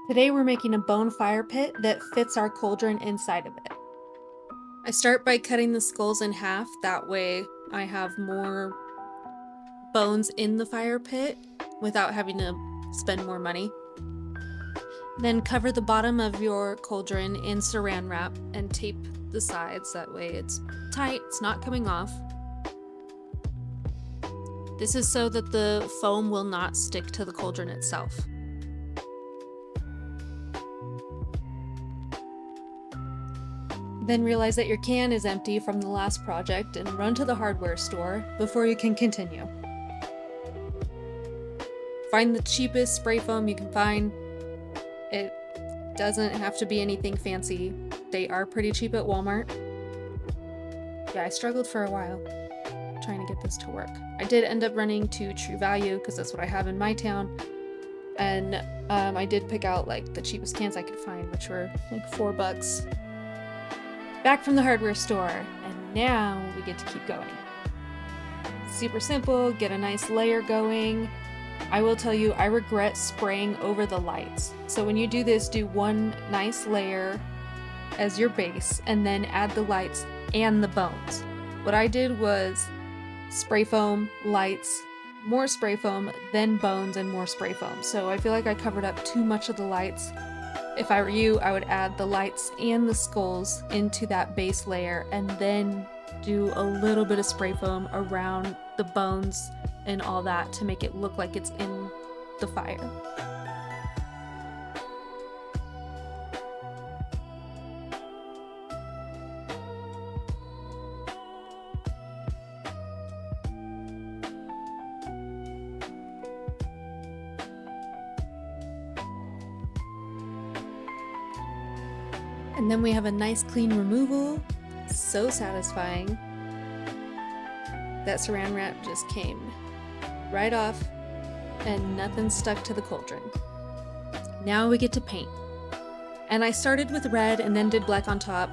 Today we're making a bone fire pit that fits our cauldron inside of it. I start by cutting the skulls in half, that way I have more bones in the fire pit without having to spend more money. Then cover the bottom of your cauldron in saran wrap and tape the sides, that way it's tight, it's not coming off. This is so that the foam will not stick to the cauldron itself. Then realize that your can is empty from the last project and run to the hardware store before you can continue. Find the cheapest spray foam you can find. It doesn't have to be anything fancy. They are pretty cheap at Walmart. Yeah, I struggled for a while trying to get this to work. I did end up running to True Value because that's what I have in my town. And I did pick out like the cheapest cans I could find, which were like $4. Back from the hardware store, and now we get to keep going. Super simple, get a nice layer going. I will tell you, I regret spraying over the lights. So when you do this, do one nice layer as your base, and then add the lights and the bones. What I did was spray foam, lights, more spray foam, then bones, and more spray foam. So I feel like I covered up too much of the lights. If I were you, I would add the lights and the skulls into that base layer and then do a little bit of spray foam around the bones and all that to make it look like it's in the fire. And then we have a nice clean removal. So satisfying. That saran wrap just came right off and nothing stuck to the cauldron. Now we get to paint. And I started with red and then did black on top,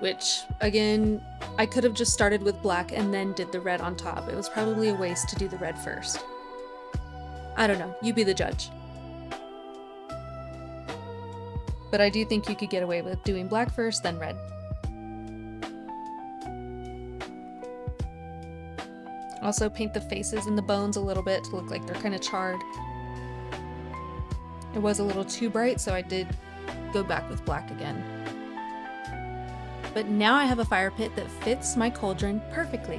which again, I could have just started with black and then did the red on top. It was probably a waste to do the red first. I don't know, you be the judge. But I do think you could get away with doing black first, then red. Also paint the faces and the bones a little bit to look like they're kind of charred. It was a little too bright, so I did go back with black again. But now I have a fire pit that fits my cauldron perfectly.